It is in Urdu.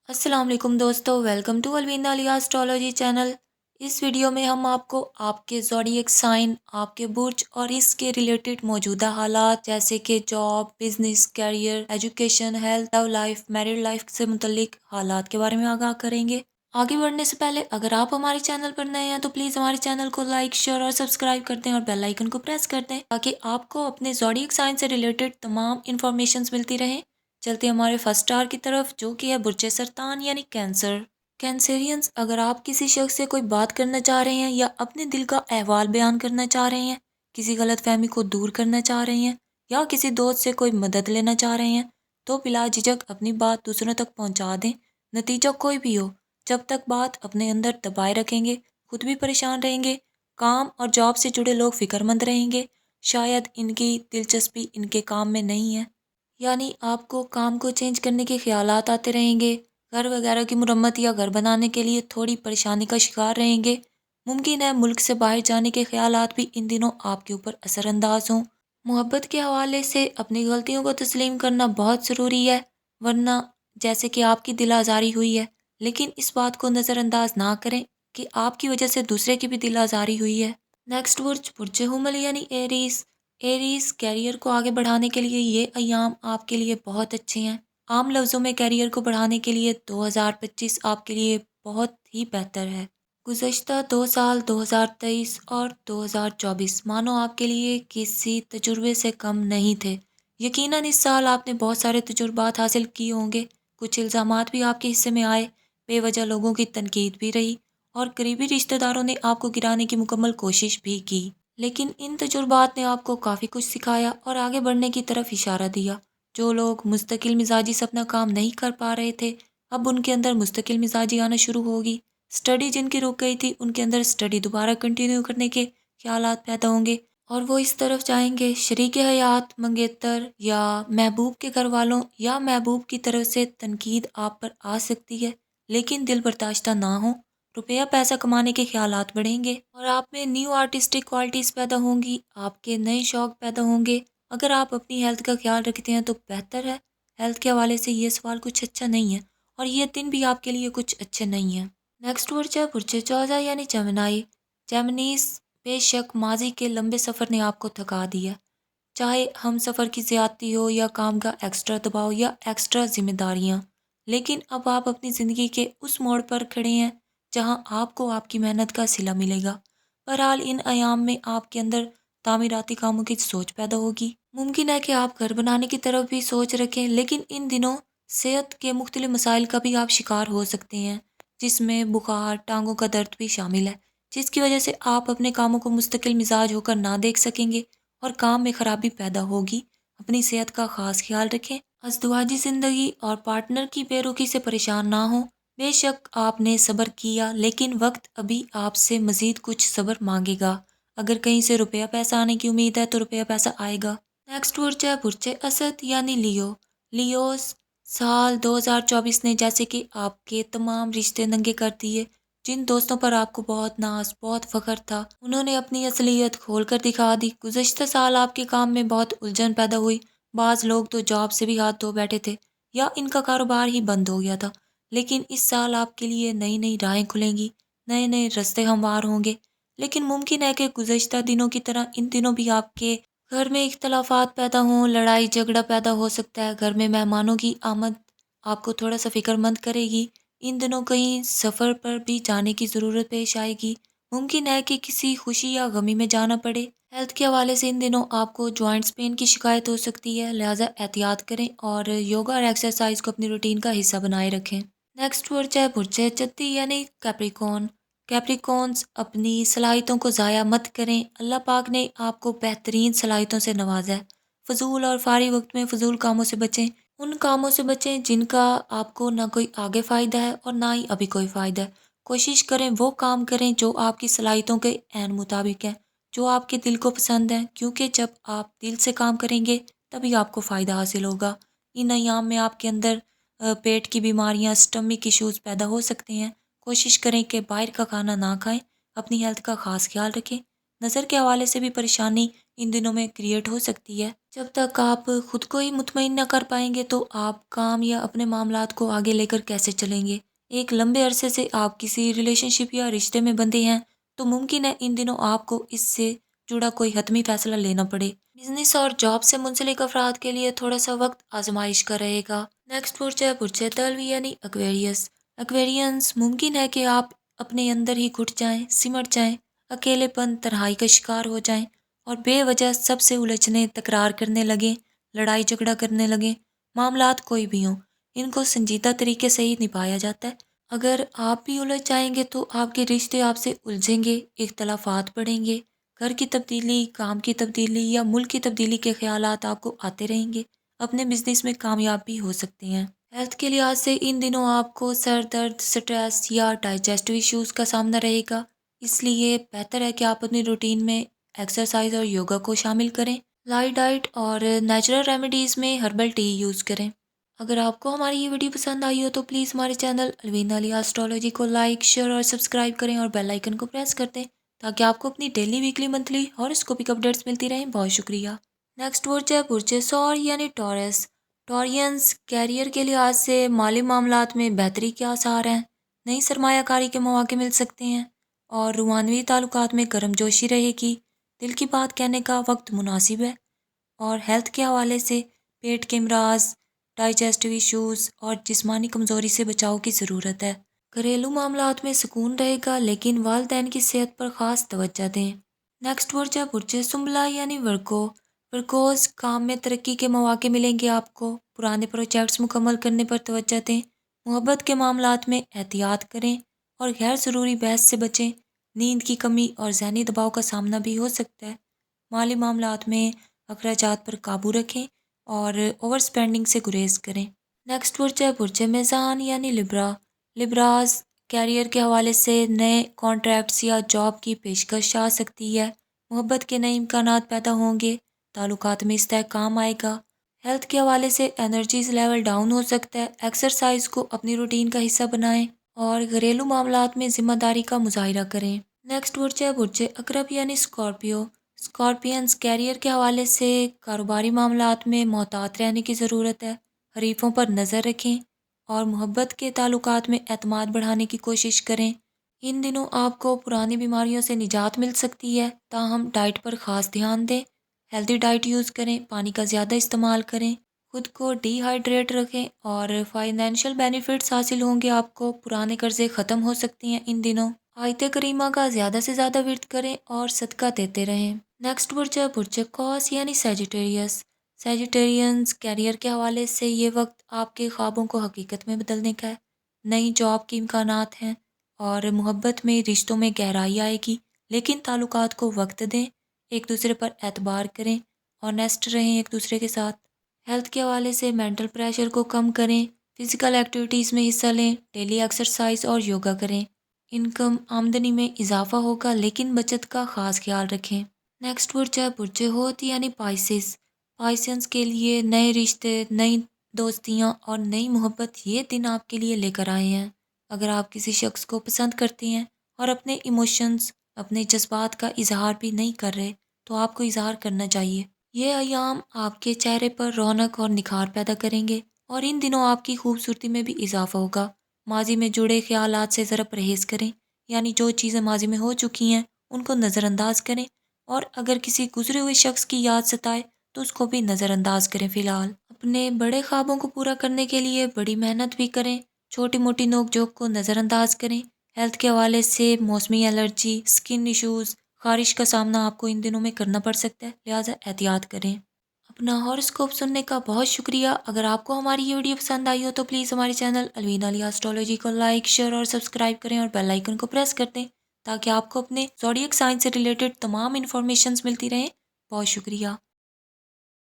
السلام علیکم دوستو، ویلکم ٹو الویندا علیہ اسٹرالوجی چینل۔ اس ویڈیو میں ہم آپ کو آپ کے زوڈیک سائن، آپ کے برج اور اس کے ریلیٹڈ موجودہ حالات جیسے کہ job, business, career, education, health, love life, married life سے متعلق حالات کے بارے میں آگاہ کریں گے۔ آگے بڑھنے سے پہلے اگر آپ ہمارے چینل پر نئے ہیں تو پلیز ہمارے چینل کو لائک، شیئر اور سبسکرائب کر دیں اور بیل آئیکن کو پریس کر دیں تاکہ آپ کو اپنے زوڈیک سائن سے ریلیٹڈ تمام انفارمیشنز ملتی رہیں۔ چلتے ہمارے فرسٹ اسٹار کی طرف جو کہ ہے برج سرطان یعنی کینسر۔ کینسرینز، اگر آپ کسی شخص سے کوئی بات کرنا چاہ رہے ہیں یا اپنے دل کا احوال بیان کرنا چاہ رہے ہیں، کسی غلط فہمی کو دور کرنا چاہ رہے ہیں یا کسی دوست سے کوئی مدد لینا چاہ رہے ہیں تو بلا جھجک اپنی بات دوسروں تک پہنچا دیں، نتیجہ کوئی بھی ہو۔ جب تک بات اپنے اندر دبائے رکھیں گے خود بھی پریشان رہیں گے۔ کام اور جاب سے جڑے لوگ فکر مند رہیں گے، شاید ان کی دلچسپی ان کے کام میں نہیں ہے، یعنی آپ کو کام کو چینج کرنے کے خیالات آتے رہیں گے۔ گھر وغیرہ کی مرمت یا گھر بنانے کے لیے تھوڑی پریشانی کا شکار رہیں گے۔ ممکن ہے ملک سے باہر جانے کے خیالات بھی ان دنوں آپ کے اوپر اثر انداز ہوں۔ محبت کے حوالے سے اپنی غلطیوں کو تسلیم کرنا بہت ضروری ہے، ورنہ جیسے کہ آپ کی دل آزاری ہوئی ہے، لیکن اس بات کو نظر انداز نہ کریں کہ آپ کی وجہ سے دوسرے کی بھی دل آزاری ہوئی ہے۔ نیکسٹ برج حمل یعنی ایریز۔ ایریز، کیریئر کو آگے بڑھانے کے لیے یہ ایام آپ کے لیے بہت اچھے ہیں۔ عام لفظوں میں کیریئر کو بڑھانے کے لیے 2025 آپ کے لیے بہت ہی بہتر ہے۔ گزشتہ 2 سال 2023 اور 2024 مانو آپ کے لیے کسی تجربے سے کم نہیں تھے۔ یقیناً اس سال آپ نے بہت سارے تجربات حاصل کیے ہوں گے، کچھ الزامات بھی آپ کے حصے میں آئے، بے وجہ لوگوں کی تنقید بھی رہی اور قریبی رشتہ داروں نے آپ کو گرانے کی مکمل کوشش بھی کی، لیکن ان تجربات نے آپ کو کافی کچھ سکھایا اور آگے بڑھنے کی طرف اشارہ دیا۔ جو لوگ مستقل مزاجی سے اپنا کام نہیں کر پا رہے تھے اب ان کے اندر مستقل مزاجی آنا شروع ہوگی۔ سٹڈی جن کی رک گئی تھی ان کے اندر سٹڈی دوبارہ کنٹینیو کرنے کے خیالات پیدا ہوں گے اور وہ اس طرف جائیں گے۔ شریک حیات، منگیتر یا محبوب کے گھر والوں یا محبوب کی طرف سے تنقید آپ پر آ سکتی ہے، لیکن دل برداشتہ نہ ہو۔ روپیہ پیسہ کمانے کے خیالات بڑھیں گے اور آپ میں نیو آرٹسٹک کوالٹیز پیدا ہوں گی، آپ کے نئے شوق پیدا ہوں گے۔ اگر آپ اپنی ہیلتھ کا خیال رکھتے ہیں تو بہتر ہے۔ ہیلتھ کے حوالے سے یہ سوال کچھ اچھا نہیں ہے اور یہ دن بھی آپ کے لیے کچھ اچھے نہیں ہیں۔ نیکسٹ برج ہے برج چوزہ یعنی جیمنائی۔ جیمنیز، بے شک ماضی کے لمبے سفر نے آپ کو تھکا دیا، چاہے ہم سفر کی زیادتی ہو یا کام کا ایکسٹرا دباؤ یا ایکسٹرا ذمہ داریاں، لیکن اب آپ اپنی زندگی کے اس موڑ پر کھڑے ہیں جہاں آپ کو آپ کی محنت کا صلہ ملے گا۔ بہرحال ان ایام میں آپ کے اندر تعمیراتی کاموں کی سوچ پیدا ہوگی۔ ممکن ہے کہ آپ گھر بنانے کی طرف بھی سوچ رکھیں، لیکن ان دنوں صحت کے مختلف مسائل کا بھی آپ شکار ہو سکتے ہیں، جس میں بخار، ٹانگوں کا درد بھی شامل ہے، جس کی وجہ سے آپ اپنے کاموں کو مستقل مزاج ہو کر نہ دیکھ سکیں گے اور کام میں خرابی پیدا ہوگی۔ اپنی صحت کا خاص خیال رکھیں۔ ازدواجی زندگی اور پارٹنر کی بے رخی سے پریشان نہ ہوں۔ بے شک آپ نے صبر کیا، لیکن وقت ابھی آپ سے مزید کچھ صبر مانگے گا۔ اگر کہیں سے روپیہ پیسہ آنے کی امید ہے تو روپیہ پیسہ آئے گا۔ نیکسٹ برج ہے برج اسد یعنی لیو۔ لیوز، سال 2024 نے جیسے کہ آپ کے تمام رشتے ننگے کر دیے۔ جن دوستوں پر آپ کو بہت ناز، بہت فخر تھا، انہوں نے اپنی اصلیت کھول کر دکھا دی۔ گزشتہ سال آپ کے کام میں بہت الجھن پیدا ہوئی، بعض لوگ تو جاب سے بھی ہاتھ دھو بیٹھے تھے یا ان کا کاروبار ہی بند ہو گیا تھا، لیکن اس سال آپ کے لیے نئی نئی راہیں کھلیں گی، نئے نئے راستے ہموار ہوں گے۔ لیکن ممکن ہے کہ گزشتہ دنوں کی طرح ان دنوں بھی آپ کے گھر میں اختلافات پیدا ہوں، لڑائی جھگڑا پیدا ہو سکتا ہے۔ گھر میں مہمانوں کی آمد آپ کو تھوڑا سا فکر مند کرے گی۔ ان دنوں کہیں سفر پر بھی جانے کی ضرورت پیش آئے گی، ممکن ہے کہ کسی خوشی یا غمی میں جانا پڑے۔ ہیلتھ کے حوالے سے ان دنوں آپ کو جوائنٹس پین کی شکایت ہو سکتی ہے، لہٰذا احتیاط کریں اور یوگا اور ایکسرسائز کو اپنی روٹین کا حصہ بنائے رکھیں۔ نیکسٹ برج ہے برج جدی یعنی کیپریکون۔ کیپریکونز، اپنی صلاحیتوں کو ضائع مت کریں، اللہ پاک نے آپ کو بہترین صلاحیتوں سے نوازا ہے۔ فضول اور فارغ وقت میں فضول کاموں سے بچیں، ان کاموں سے بچیں جن کا آپ کو نہ کوئی آگے فائدہ ہے اور نہ ہی ابھی کوئی فائدہ ہے۔ کوشش کریں وہ کام کریں جو آپ کی صلاحیتوں کے عین مطابق ہیں، جو آپ کے دل کو پسند ہیں، کیونکہ جب آپ دل سے کام کریں گے تبھی آپ کو فائدہ حاصل ہوگا۔ ان ایام میں آپ کے اندر پیٹ کی بیماریاں، سٹمک ایشوز پیدا ہو سکتے ہیں۔ کوشش کریں کہ باہر کا کھانا نہ کھائیں، اپنی ہیلتھ کا خاص خیال رکھیں۔ نظر کے حوالے سے بھی پریشانی ان دنوں میں کریٹ ہو سکتی ہے۔ جب تک آپ خود کو ہی مطمئن نہ کر پائیں گے تو آپ کام یا اپنے معاملات کو آگے لے کر کیسے چلیں گے؟ ایک لمبے عرصے سے آپ کسی ریلیشن شپ یا رشتے میں بندھے ہیں تو ممکن ہے ان دنوں آپ کو اس سے جڑا کوئی حتمی فیصلہ لینا پڑے۔ بزنس اور جاب سے منسلک افراد کے لیے تھوڑا سا وقت آزمائش کا رہے گا۔ نیکسٹ برج ہے برج تلوی یعنی ایکویرینس۔ ایکویرینس ممکن ہے کہ آپ اپنے اندر ہی گھٹ جائیں، سمٹ جائیں، اکیلے پن تنہائی کا شکار ہو جائیں اور بے وجہ سب سے الجھنے، تکرار کرنے لگیں، لڑائی جھگڑا کرنے لگیں۔ معاملات کوئی بھی ہوں، ان کو سنجیدہ طریقے سے ہی نبھایا جاتا ہے۔ اگر آپ بھی الجھ جائیں گے تو آپ کے رشتے آپ سے الجھیں گے، اختلافات بڑھیں گے، گھر کی تبدیلی، کام کی تبدیلی یا ملک کی تبدیلی کے خیالات آپ کو آتے رہیں گے۔ اپنے بزنس میں کامیاب بھی ہو سکتے ہیں۔ ہیلتھ کے لحاظ سے ان دنوں آپ کو سر درد، سٹریس یا ڈائجسٹو ایشوز کا سامنا رہے گا، اس لیے بہتر ہے کہ آپ اپنی روٹین میں ایکسرسائز اور یوگا کو شامل کریں۔ لائٹ ڈائٹ اور نیچرل ریمیڈیز میں ہربل ٹی یوز کریں۔ اگر آپ کو ہماری یہ ویڈیو پسند آئی ہو تو پلیز ہمارے چینل الوینا علیہ اسٹرالوجی کو لائک، شیئر اور سبسکرائب کریں اور بیل آئیکن کو پریس کر دیں تاکہ آپ کو اپنی ڈیلی، ویکلی، منتھلی ہاروسکوپک اپڈیٹس ملتی رہیں۔ بہت شکریہ۔ نیکسٹ برج ہے برج ثور یعنی ٹورس۔ ٹورینس کیریئر کے لحاظ سے مالی معاملات میں بہتری کے آثار ہیں، نئی سرمایہ کاری کے مواقع مل سکتے ہیں اور روحانوی تعلقات میں گرم جوشی رہے گی۔ دل کی بات کہنے کا وقت مناسب ہے اور ہیلتھ کے حوالے سے پیٹ کے امراض، ڈائجسٹو ایشوز اور جسمانی کمزوری سے بچاؤ کی ضرورت ہے۔ گھریلو معاملات میں سکون رہے گا لیکن والدین کی صحت پر خاص توجہ دیں۔ نیکسٹ برج ہے برج سنبلا یعنی ورگو۔ ورگوز کام میں ترقی کے مواقع ملیں گے آپ کو، پرانے پروجیکٹس مکمل کرنے پر توجہ دیں، محبت کے معاملات میں احتیاط کریں اور غیر ضروری بحث سے بچیں۔ نیند کی کمی اور ذہنی دباؤ کا سامنا بھی ہو سکتا ہے۔ مالی معاملات میں اخراجات پر قابو رکھیں اور اوور سپینڈنگ سے گریز کریں۔ نیکسٹ برج ہے برج میزان یعنی لبرا۔ لبراز کیریئر کے حوالے سے نئے کانٹریکٹس یا جاب کی پیشکش آ سکتی ہے، محبت کے نئے امکانات پیدا ہوں گے، تعلقات میں استحکام آئے گا۔ ہیلتھ کے حوالے سے انرجیز لیول ڈاؤن ہو سکتا ہے، ایکسرسائز کو اپنی روٹین کا حصہ بنائیں اور گھریلو معاملات میں ذمہ داری کا مظاہرہ کریں۔ نیکسٹ برج ہے برج عقرب یعنی اسکارپیو۔ اسکارپینز کیریئر کے حوالے سے کاروباری معاملات میں محتاط رہنے کی ضرورت ہے، حریفوں پر نظر رکھیں اور محبت کے تعلقات میں اعتماد بڑھانے کی کوشش کریں۔ ان دنوں آپ کو پرانی بیماریوں سے نجات مل سکتی ہے، تاہم ڈائٹ پر خاص دھیان دیں، ہیلدی ڈائٹ یوز کریں، پانی کا زیادہ استعمال کریں، خود کو ڈی ہائیڈریٹ رکھیں اور فائنینشیل بینیفٹس حاصل ہوں گے آپ کو، پرانے قرضے ختم ہو سکتی ہیں ان دنوں۔ آیت کریمہ کا زیادہ سے زیادہ ورد کریں اور صدقہ دیتے رہیں۔ نیکسٹ برج ہے برج قوس یعنی سیجیٹیریس۔ سیجیٹیرینز کیریئر کے حوالے سے یہ وقت آپ کے خوابوں کو حقیقت میں بدلنے کا ہے، نئی جاب کے امکانات ہیں اور محبت میں، رشتوں میں گہرائی آئے گی، لیکن تعلقات کو وقت دیں، ایک دوسرے پر اعتبار کریں، آنیسٹ رہیں ایک دوسرے کے ساتھ۔ ہیلتھ کے حوالے سے مینٹل پریشر کو کم کریں، فزیکل ایکٹیویٹیز میں حصہ لیں، ڈیلی ایکسرسائز اور یوگا کریں۔ انکم آمدنی میں اضافہ ہوگا لیکن بچت کا خاص خیال رکھیں۔ نیکسٹ برج ہے برج حوت یعنی پائسس۔ پائسنس کے لیے نئے رشتے، نئی دوستیاں اور نئی محبت یہ دن آپ کے لیے لے کر آئے ہیں۔ اگر آپ کسی شخص کو پسند کرتے ہیں اور اپنے ایموشنز، اپنے جذبات کا اظہار بھی نہیں کر رہے تو آپ کو اظہار کرنا چاہیے۔ یہ ایام آپ کے چہرے پر رونق اور نکھار پیدا کریں گے اور ان دنوں آپ کی خوبصورتی میں بھی اضافہ ہوگا۔ ماضی میں جڑے خیالات سے ذرا پرہیز کریں، یعنی جو چیزیں ماضی میں ہو چکی ہیں ان کو نظر انداز کریں اور اگر کسی گزرے ہوئے شخص کی یاد ستائے تو اس کو بھی نظر انداز کریں۔ فی الحال اپنے بڑے خوابوں کو پورا کرنے کے لیے بڑی محنت بھی کریں، چھوٹی موٹی نوک جھوک کو نظر انداز کریں۔ ہیلتھ کے حوالے سے موسمی الرجی، سکن ایشوز، خارش کا سامنا آپ کو ان دنوں میں کرنا پڑ سکتا ہے، لہٰذا احتیاط کریں۔ اپنا ہاروسکوپ سننے کا بہت شکریہ۔ اگر آپ کو ہماری یہ ویڈیو پسند آئی ہو تو پلیز ہمارے چینل الوینا علیہ اسٹرالوجی کو لائک، شیئر اور سبسکرائب کریں اور بیل آئیکن کو پریس کر دیں تاکہ آپ کو اپنے زوڈیک سائن سے ریلیٹڈ تمام انفارمیشنز ملتی رہیں۔ بہت شکریہ۔